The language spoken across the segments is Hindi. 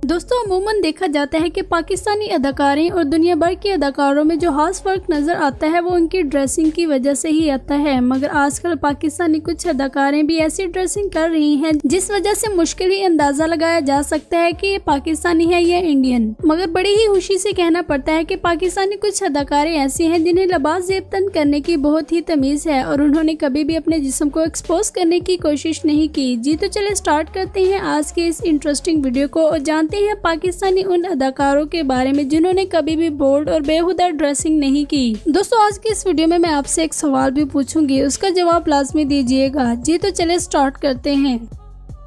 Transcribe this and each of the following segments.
दोस्तों अमूमन देखा जाता है कि पाकिस्तानी अदाकारें और दुनिया भर के अदाकारों में जो खास फर्क नजर आता है वो उनकी ड्रेसिंग की वजह से ही आता है। मगर आजकल पाकिस्तानी कुछ अदाकारें भी ऐसी ड्रेसिंग कर रही हैं जिस वजह से मुश्किल ही अंदाजा लगाया जा सकता है कि ये पाकिस्तानी है या इंडियन। मगर बड़ी ही खुशी से कहना पड़ता है कि पाकिस्तानी कुछ अदाकारें ऐसी हैं जिन्हें लिबास ज़ेब-तन करने की बहुत ही तमीज है और उन्होंने कभी भी अपने जिस्म को एक्सपोज करने की कोशिश नहीं की। जी तो चले स्टार्ट करते हैं आज के इस इंटरेस्टिंग वीडियो को और जानते हैं पाकिस्तानी उन अदाकारों के बारे में जिन्होंने कभी भी बोल्ड और बेहुदा ड्रेसिंग नहीं की। दोस्तों आज की इस वीडियो में मैं आपसे एक सवाल भी पूछूंगी, उसका जवाब लाजमी दीजिएगा। जी तो चले स्टार्ट करते हैं।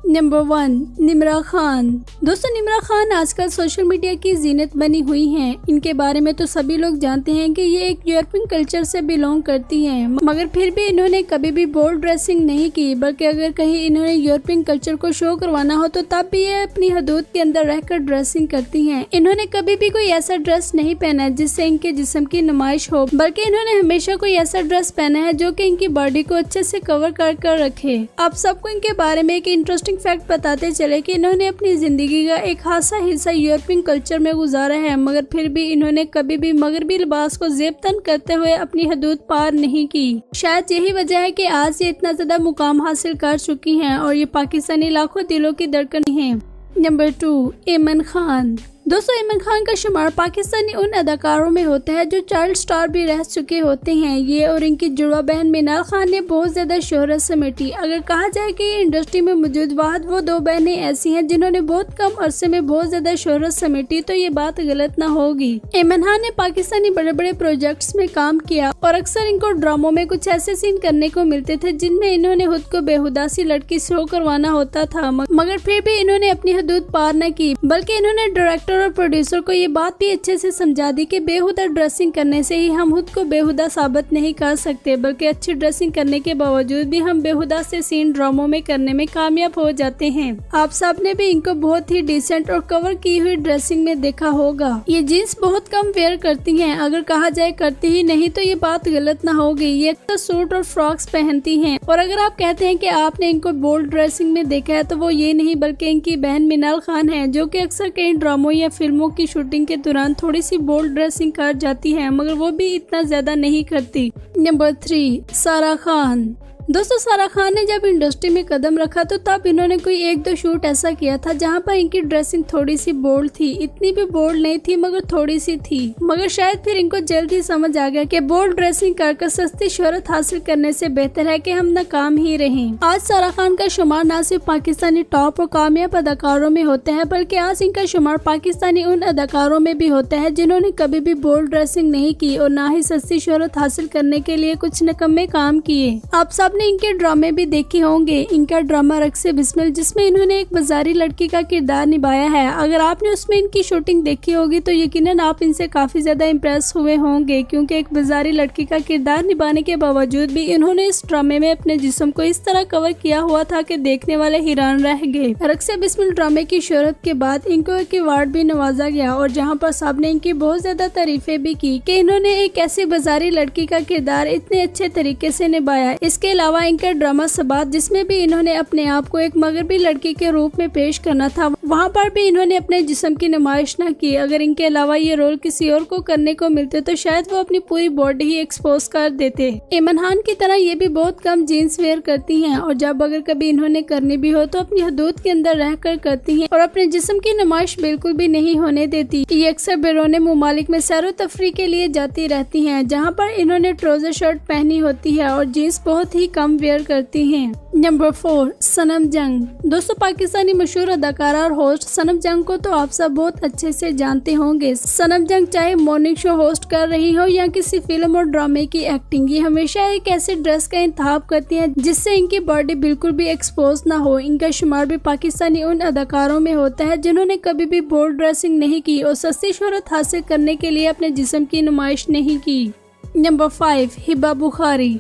नंबर 1, निम्रा खान। दोस्तों निम्रा खान आजकल सोशल मीडिया की जीनत बनी हुई हैं। इनके बारे में तो सभी लोग जानते हैं कि ये एक यूरोपियन कल्चर से बिलोंग करती हैं, मगर फिर भी इन्होंने कभी भी बोल्ड ड्रेसिंग नहीं की, बल्कि अगर कहीं इन्होंने यूरोपियन कल्चर को शो करवाना हो तो तब भी ये अपनी हदूद के अंदर रहकर ड्रेसिंग करती हैं। इन्होंने कभी भी कोई ऐसा ड्रेस नहीं पहना जिससे इनके जिस्म की नुमाइश हो, बल्कि इन्होंने हमेशा कोई ऐसा ड्रेस पहना है जो कि इनकी बॉडी को अच्छे से कवर कर रखे। आप सबको इनके बारे में एक इंटरेस्टिंग फैक्ट बताते चले कि इन्होंने अपनी जिंदगी का एक खासा हिस्सा यूरोपियन कल्चर में गुजारा है, मगर फिर भी इन्होंने कभी भी मगरबी लिबास को ज़ेब-तन करते हुए अपनी हदूद पार नहीं की। शायद यही वजह है कि आज ये इतना ज्यादा मुकाम हासिल कर चुकी हैं और ये पाकिस्तानी लाखों दिलों की धड़कन हैं। नंबर 2, ऐमन खान। दोस्तों ऐमन खान का शुमार पाकिस्तानी उन अदाकारों में होता है जो चाइल्ड स्टार भी रह चुके होते हैं। ये और इनकी जुड़वा बहन मीनाल खान ने बहुत ज्यादा शोहरत समेटी। अगर कहा जाए कि इंडस्ट्री में मौजूद वाद वो दो बहनें ऐसी हैं जिन्होंने बहुत कम अरसे में बहुत ज्यादा शोहरत समेटी, तो ये बात गलत ना होगी। ऐमन खान ने पाकिस्तानी बड़े बड़े प्रोजेक्ट्स में काम किया और अक्सर इनको ड्रामों में कुछ ऐसे सीन करने को मिलते थे जिनमें इन्होंने खुद को बेहुदा सी लड़की शो करवाना होता था, मगर फिर भी इन्होंने अपनी हदूद पार न की, बल्कि इन्होंने डायरेक्टर और प्रोड्यूसर को ये बात भी अच्छे से समझा दी कि बेहुदा ड्रेसिंग करने से ही हम खुद को बेहुदा साबित नहीं कर सकते, बल्कि अच्छी ड्रेसिंग करने के बावजूद भी हम बेहुदा से सीन ड्रामों में करने में कामयाब हो जाते हैं। आप सब ने भी इनको बहुत ही डिसेंट और कवर की हुई ड्रेसिंग में देखा होगा। ये जीन्स बहुत कम वेयर करती हैं, अगर कहा जाए करती ही नहीं तो ये बात गलत ना होगी। ये अक्सर सूट और फ्रॉक्स पहनती हैं और अगर आप कहते हैं कि आपने इनको बोल्ड ड्रेसिंग में देखा है तो वो ये नहीं बल्कि इनकी बहन मीनाल खान है, जो कि अक्सर कई ड्रामों या फिल्मों की शूटिंग के दौरान थोड़ी सी बोल्ड ड्रेसिंग कर जाती है, मगर वो भी इतना ज्यादा नहीं करती। नंबर 3, सारा खान। दोस्तों सारा खान ने जब इंडस्ट्री में कदम रखा तो तब इन्होंने कोई एक दो शूट ऐसा किया था जहां पर इनकी ड्रेसिंग थोड़ी सी बोल्ड थी। इतनी भी बोल्ड नहीं थी मगर थोड़ी सी थी, मगर शायद फिर इनको जल्द ही समझ आ गया कि बोल्ड ड्रेसिंग कर सस्ती शोहरत हासिल करने से बेहतर है कि हम नाकाम ही रहें। आज सारा खान का शुमार न सिर्फ पाकिस्तानी टॉप और कामयाब अदाकारों में होता है, बल्कि आज इनका शुमार पाकिस्तानी उन अदाकारों में भी होता है जिन्होंने कभी भी बोल्ड ड्रेसिंग नहीं की और न ही सस्ती शोहरत हासिल करने के लिए कुछ निकम्मे काम किए। आप सब ने इनके ड्रामे भी देखे होंगे। इनका ड्रामा रक्से बिस्मिल जिसमें इन्होंने एक बाजारी लड़की का किरदार निभाया है, अगर आपने उसमें इनकी शूटिंग देखी होगी तो यकीनन आप इनसे काफी ज्यादा इम्प्रेस हुए होंगे, क्योंकि एक बाजारी लड़की का किरदार निभाने के बावजूद भी इन्होंने इस ड्रामे में अपने जिस्म को इस तरह कवर किया हुआ था कि देखने वाले हैरान रह गए। रक्से बिस्मिल ड्रामे की शोहरत के बाद इनको एक अवार्ड भी नवाजा गया और जहाँ पर सब ने इनकी बहुत ज्यादा तारीफें भी की कि इन्होंने एक ऐसी बाजारी लड़की का किरदार इतने अच्छे तरीके से निभाया। इसके अलावा इनका ड्रामा सबात जिसमें भी इन्होंने अपने आप को एक मगरबी लड़की के रूप में पेश करना था, वहाँ पर भी इन्होंने अपने जिस्म की नुमाइश न की। अगर इनके अलावा ये रोल किसी और को करने को मिलते तो शायद वो अपनी पूरी बॉडी ही एक्सपोज कर देते। ऐमन खान की तरह ये भी बहुत कम जीन्स वेयर करती हैं और जब अगर कभी इन्होंने करनी भी हो तो अपनी हदूद के अंदर रहकर करती हैं और अपने जिस्म की नुमाइश बिल्कुल भी नहीं होने देती। ये अक्सर बैरून मुमालिक में सैरो तफरी के लिए जाती रहती हैं, जहाँ पर इन्होंने ट्राउजर शर्ट पहनी होती है और जीन्स बहुत ही कम वेयर करती हैं। नंबर 4, सनम जंग। दोस्तों पाकिस्तानी मशहूर अदाकारा और होस्ट सनम जंग को तो आप सब बहुत अच्छे से जानते होंगे। सनम जंग चाहे मॉर्निंग शो होस्ट कर रही हो या किसी फिल्म और ड्रामे की एक्टिंग, ये हमेशा एक ऐसे ड्रेस का इंतखाब करती हैं जिससे इनकी बॉडी बिल्कुल भी एक्सपोज ना हो। इनका शुमार भी पाकिस्तानी उन अदाकारों में होता है जिन्होंने कभी भी बोल्ड ड्रेसिंग नहीं की और सस्ती शोहरत हासिल करने के लिए अपने जिस्म की नुमाइश नहीं की। नंबर 5, हिबा बुखारी।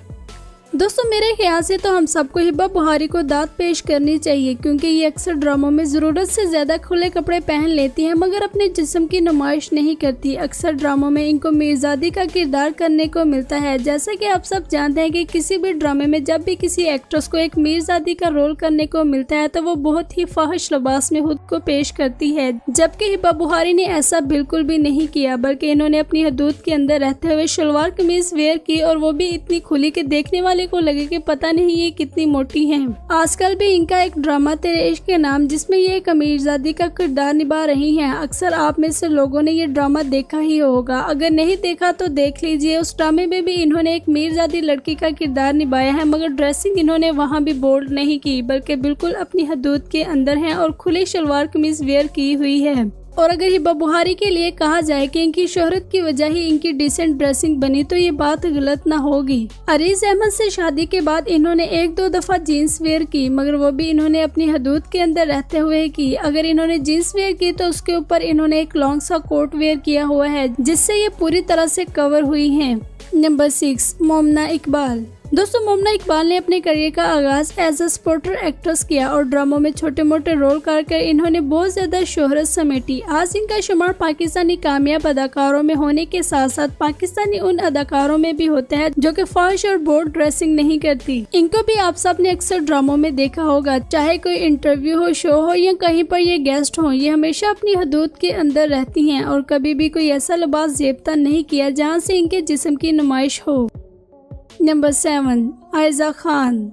दोस्तों मेरे ख्याल से तो हम सबको हिबा बुखारी को दाद पेश करनी चाहिए, क्योंकि ये अक्सर ड्रामों में जरूरत से ज्यादा खुले कपड़े पहन लेती हैं मगर अपने जिस्म की नुमाइश नहीं करती। अक्सर ड्रामों में इनको मीरजादी का किरदार करने को मिलता है। जैसा कि आप सब जानते हैं कि किसी भी ड्रामे में जब भी किसी एक्ट्रेस को एक मीरजादी का रोल करने को मिलता है तो वो बहुत ही फाहिश लिबास में खुद को पेश करती है, जबकि हिबा बुखारी ने ऐसा बिल्कुल भी नहीं किया, बल्कि इन्होंने अपनी हदूद के अंदर रहते हुए शलवार कमीज वेयर की, और वो भी इतनी खुली कि देखने वाले को लगे कि पता नहीं ये कितनी मोटी हैं। आजकल भी इनका एक ड्रामा तेरे इश्क के नाम, जिसमें ये एक अमीरजादी का किरदार निभा रही हैं। अक्सर आप में से लोगों ने ये ड्रामा देखा ही होगा, अगर नहीं देखा तो देख लीजिए। उस ड्रामे में भी इन्होंने एक मीरजादी लड़की का किरदार निभाया है, मगर ड्रेसिंग इन्होंने वहाँ भी बोल्ड नहीं की, बल्कि बिल्कुल अपनी हदूद के अंदर है और खुली शलवार कमीज वेयर की हुई है। और अगर हिबा बुखारी के लिए कहा जाए कि इनकी शोहरत की वजह ही इनकी डिसेंट ड्रेसिंग बनी, तो ये बात गलत ना होगी। अरीज अहमद से शादी के बाद इन्होंने एक दो दफा जीन्स वेयर की, मगर वो भी इन्होंने अपनी हदूद के अंदर रहते हुए की। अगर इन्होंने जीन्स वेयर की तो उसके ऊपर इन्होंने एक लॉन्ग सा कोट वेयर किया हुआ है, जिससे ये पूरी तरह से कवर हुई है। नंबर 6, मोमना इकबाल। दोस्तों मोमना इकबाल ने अपने करियर का आगाज एज अ स्पोर्टर एक्ट्रेस किया और ड्रामों में छोटे मोटे रोल कर इन्होंने बहुत ज्यादा शोहरत समेटी। आज इनका शुमार पाकिस्तानी कामयाब अदाकारों में होने के साथ साथ पाकिस्तानी उन अदाकारों में भी होता है जो कि फाहिश और बोल्ड ड्रेसिंग नहीं करती। इनको भी आप सब ने अक्सर ड्रामों में देखा होगा, चाहे कोई इंटरव्यू हो, शो हो या कहीं पर ये गेस्ट हो, ये हमेशा अपनी हदूद के अंदर रहती हैं और कभी भी कोई ऐसा लिबास जेबता नहीं किया जहाँ से इनके जिस्म की नुमाइश हो। नंबर 7, आयजा खान।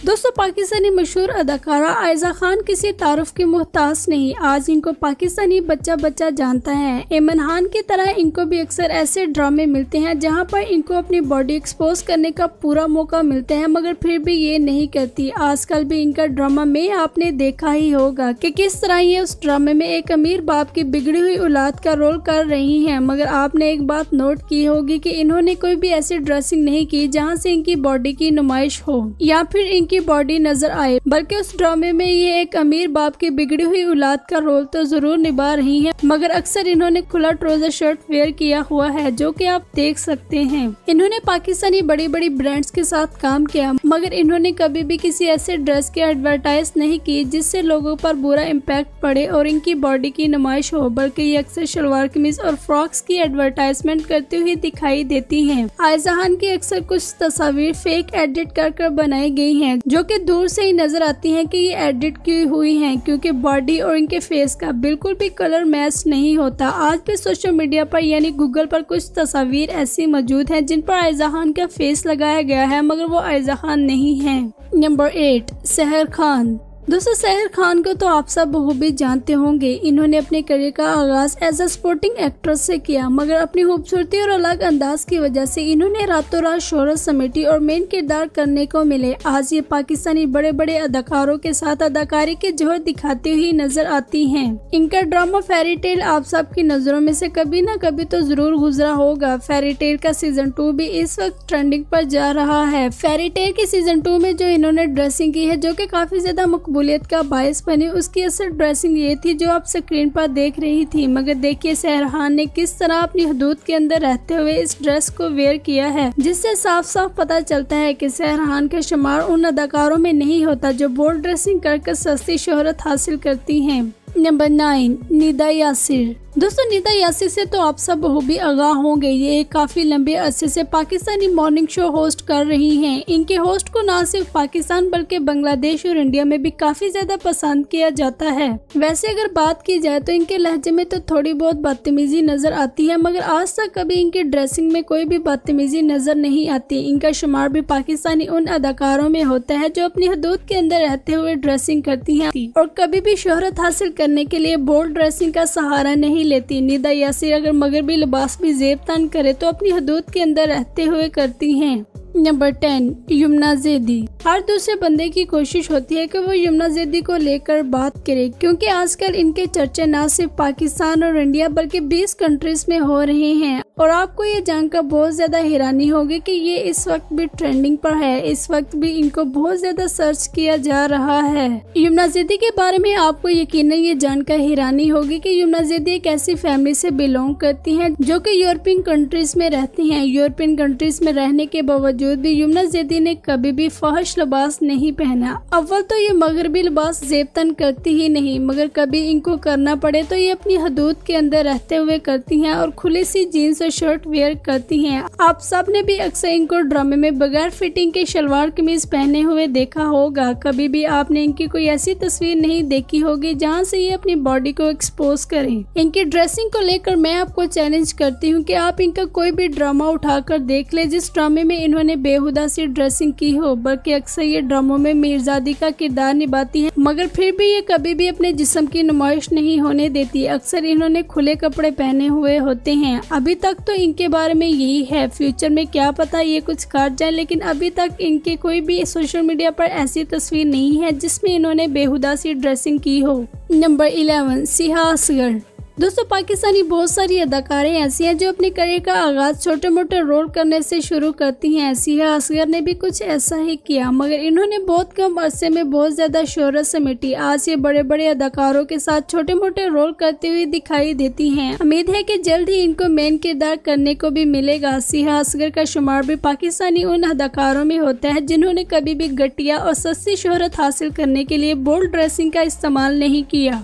दोस्तों पाकिस्तानी मशहूर अदाकारा आयजा खान किसी तारुफ की मुहताज नहीं। आज इनको पाकिस्तानी बच्चा बच्चा जानता है। इमरान खान की तरह इनको भी अक्सर ऐसे ड्रामे मिलते हैं जहां पर इनको अपनी बॉडी एक्सपोज करने का पूरा मौका मिलता है, मगर फिर भी ये नहीं करती। आजकल भी इनका ड्रामा में आपने देखा ही होगा कि किस तरह ये उस ड्रामे में एक अमीर बाप की बिगड़ी हुई औलाद का रोल कर रही हैं। मगर आपने एक बात नोट की होगी कि इन्होंने कोई भी ऐसी ड्रेसिंग नहीं की जहाँ से इनकी बॉडी की नुमाइश हो या फिर इनकी बॉडी नजर आए, बल्कि उस ड्रामे में ये एक अमीर बाप की बिगड़ी हुई औलाद का रोल तो जरूर निभा रही हैं, मगर अक्सर इन्होंने खुला ट्राउजर शर्ट वेयर किया हुआ है, जो कि आप देख सकते हैं। इन्होंने पाकिस्तानी बड़ी बड़ी ब्रांड्स के साथ काम किया, मगर इन्होंने कभी भी किसी ऐसे ड्रेस की एडवर्टाइज नहीं की जिससे लोगों पर बुरा इम्पैक्ट पड़े और इनकी बॉडी की नुमाइश हो, बल्कि ये अक्सर शलवार कमीज और फ्रॉक्स की एडवर्टाइजमेंट करती हुई दिखाई देती हैं। आयजा खान की अक्सर कुछ तस्वीर फेक एडिट कर बनाई गई हैं, जो कि दूर से ही नजर आती हैं कि ये एडिट की हुई हैं, क्योंकि बॉडी और इनके फेस का बिल्कुल भी कलर मैच नहीं होता। आज भी सोशल मीडिया पर यानी गूगल पर कुछ तस्वीर ऐसी मौजूद हैं जिन पर आयजा खान का फेस लगाया गया है, मगर वो आयजा खान नहीं है। नंबर 8, सहर खान। दोस्तों सहर खान को तो आप सब बखूबी जानते होंगे। इन्होंने अपने करियर का आगाज एज अ स्पोर्टिंग एक्ट्रेस से किया, मगर अपनी खूबसूरती और अलग अंदाज की वजह से इन्होंने रातों रात शोहरत समेटी और मेन किरदार करने को मिले। आज ये पाकिस्तानी बड़े बड़े अदाकारों के साथ अदाकारी के जोहर दिखाती हुई नजर आती हैं। इनका ड्रामा फेरी टेल आप सब की नजरों में से कभी न कभी तो जरूर गुजरा होगा। फेरी टेल का सीजन 2 भी इस वक्त ट्रेंडिंग पर जा रहा है। फेरी टेल के सीजन 2 में जो इन्होंने ड्रेसिंग की है, जो कि काफी ज्यादा मकबूलियत का बायस बनी, उसकी असल ड्रेसिंग ये थी जो आप स्क्रीन पर देख रही थी। मगर देखिए सहर खान ने किस तरह अपनी हदूद के अंदर रहते हुए इस ड्रेस को वेयर किया है, जिससे साफ साफ पता चलता है कि सहर खान का शुमार उन अदाकारों में नहीं होता जो बोल्ड ड्रेसिंग कर सस्ती शोहरत हासिल करती हैं। नंबर 9, निदा यासिर। दोस्तों निदा यासिर से तो आप सब बखूबी आगाह होंगे। ये एक काफी लंबे अरसे से पाकिस्तानी मॉर्निंग शो होस्ट कर रही हैं। इनके होस्ट को न सिर्फ पाकिस्तान बल्कि बांग्लादेश और इंडिया में भी काफी ज्यादा पसंद किया जाता है। वैसे अगर बात की जाए तो इनके लहजे में तो थोड़ी बहुत बदतमीजी नजर आती है, मगर आज तक कभी इनकी ड्रेसिंग में कोई भी बदतमीजी नजर नहीं आती। इनका शुमार भी पाकिस्तानी उन अदाकारों में होता है जो अपनी हदूद के अंदर रहते हुए ड्रेसिंग करती हैं और कभी भी शोहरत हासिल करने के लिए बोल्ड ड्रेसिंग का सहारा नहीं लेती। निदा यासिर अगर मगरबी लिबास भी जेब तन करे तो अपनी हदूद के अंदर रहते हुए करती हैं। नंबर 10, यमुना जैदी। हर दूसरे बंदे की कोशिश होती है कि वो यमुना जैदी को लेकर बात करे, क्योंकि आजकल इनके चर्चे न सिर्फ पाकिस्तान और इंडिया बल्कि 20 कंट्रीज में हो रहे हैं। और आपको ये जानकर बहुत ज्यादा हैरानी होगी कि ये इस वक्त भी ट्रेंडिंग पर है। इस वक्त भी इनको बहुत ज्यादा सर्च किया जा रहा है। यमुना जैदी के बारे में आपको यकीनन ये जानकर हैरानी होगी कि यमुना जैदी एक ऐसी फैमिली से बिलोंग करती हैं जो कि यूरोपियन कंट्रीज में रहती हैं। यूरोपियन कंट्रीज में रहने के बावजूद बावजूद भी यमुना ज़ैदी ने कभी भी फहश लिबास नहीं पहना। अव्वल तो ये मगरबी लिबास ज़ेबतन करती ही नहीं, मगर कभी इनको करना पड़े तो ये अपनी हदूद के अंदर रहते हुए करती हैं और खुली सी जीन्स और शर्ट वेयर करती हैं। आप सब ने भी अक्सर इनको ड्रामे में बगैर फिटिंग के शलवार कमीज पहने हुए देखा होगा। कभी भी आपने इनकी कोई ऐसी तस्वीर नहीं देखी होगी जहाँ से ये अपनी बॉडी को एक्सपोज करें। इनकी ड्रेसिंग को लेकर मैं आपको चैलेंज करती हूँ कि आप इनका कोई भी ड्रामा उठाकर देख ले जिस ड्रामे में इन्होंने बेहुदा सी ड्रेसिंग की हो। बल्कि अक्सर ये ड्रामों में मीरजादी का किरदार निभाती हैं, मगर फिर भी ये कभी भी अपने जिस्म की नुमाइश नहीं होने देती। अक्सर इन्होंने खुले कपड़े पहने हुए होते हैं। अभी तक तो इनके बारे में यही है, फ्यूचर में क्या पता ये कुछ कर जाए, लेकिन अभी तक इनके कोई भी सोशल मीडिया पर ऐसी तस्वीर नहीं है जिसमें इन्होंने बेहुदा सी ड्रेसिंग की हो। नंबर 11, सिहा असगर। दोस्तों, पाकिस्तानी बहुत सारी अदाकारें ऐसी हैं जो अपने करियर का आगाज छोटे मोटे रोल करने से शुरू करती हैं। सिहा असगर ने भी कुछ ऐसा ही किया, मगर इन्होंने बहुत कम अरसे में बहुत ज्यादा शोहरत समेटी। आज ये बड़े बड़े अदाकारों के साथ छोटे मोटे रोल करते हुए दिखाई देती हैं। उम्मीद है कि जल्द ही इनको मेन किरदार करने को भी मिलेगा। सिहा असगर का शुमार भी पाकिस्तानी उन अदाकारों में होता है जिन्होंने कभी भी घटिया और सस्ती शोहरत हासिल करने के लिए बोल्ड ड्रेसिंग का इस्तेमाल नहीं किया।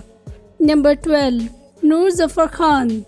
नंबर 12, नूर जफर खान।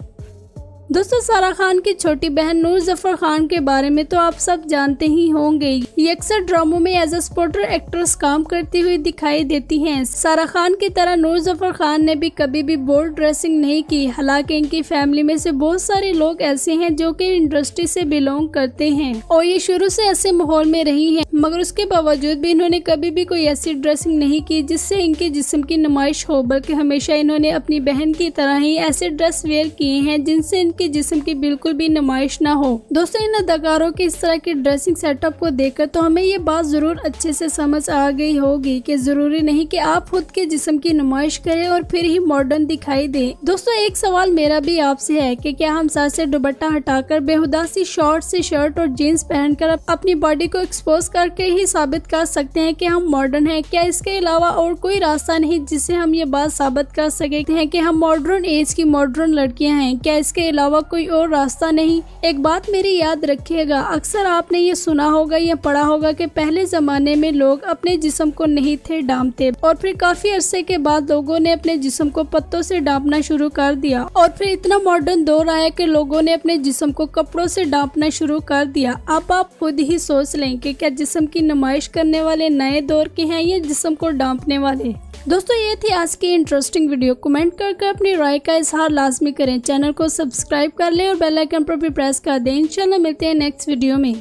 दोस्तों, सारा खान की छोटी बहन नूर जफर खान के बारे में तो आप सब जानते ही होंगे। ये अक्सर ड्रामों में एज ए सपोर्टर एक्ट्रेस काम करती हुई दिखाई देती हैं। सारा खान की तरह नूर जफर खान ने भी कभी भी बोल्ड ड्रेसिंग नहीं की। हालांकि इनकी फैमिली में से बहुत सारे लोग ऐसे हैं जो कि इंडस्ट्री से बिलोंग करते हैं और ये शुरू से ऐसे माहौल में रही हैं, मगर उसके बावजूद भी इन्होंने कभी भी कोई ऐसी ड्रेसिंग नहीं की जिससे इनके जिस्म की नुमाइश हो, बल्कि हमेशा इन्होंने अपनी बहन की तरह ही ऐसे ड्रेस वेयर किए हैं जिनसे इनके जिस्म की बिल्कुल भी नुमाइश ना हो। दोस्तों, इन अदाकारों की इस तरह की ड्रेसिंग सेटअप को देखकर तो हमें ये बात जरूर अच्छे से समझ आ गई होगी कि जरूरी नहीं कि आप खुद के जिस्म की नुमाइश करें और फिर ही मॉडर्न दिखाई दे। दोस्तों, एक सवाल मेरा भी आपसे है कि क्या हम सर से दुपट्टा हटाकर बेहुदा सी शॉर्ट से शर्ट और जीन्स पहनकर अपनी बॉडी को एक्सपोज करके ही साबित कर सकते हैं कि हम मॉडर्न हैं? क्या इसके अलावा और कोई रास्ता नहीं जिससे हम ये बात साबित कर सकते हैं कि हम मॉडर्न एज की मॉडर्न लड़कियां हैं? क्या इसके अलावा कोई और रास्ता नहीं? एक बात मेरी याद रखिएगा, अक्सर आपने ये सुना होगा या पढ़ा होगा कि पहले जमाने में लोग अपने जिस्म को नहीं थे डांपते और फिर काफी अरसे के बाद लोगों ने अपने जिस्म को पत्तों से डांपना शुरू कर दिया और फिर इतना मॉडर्न दौर आया कि लोगों ने अपने जिस्म को कपड़ों से डांपना शुरू कर दिया। अब आप खुद ही सोच लें कि क्या जिस्म की नुमाइश करने वाले नए दौर के हैं या जिस्म को डांपने वाले। दोस्तों, ये थी आज की इंटरेस्टिंग वीडियो। कमेंट करके अपनी राय का इजहार लाजमी करें। चैनल को सब्सक्राइब कर लें और बेल आइकन पर भी प्रेस कर दें। इंशाल्लाह मिलते हैं नेक्स्ट वीडियो में।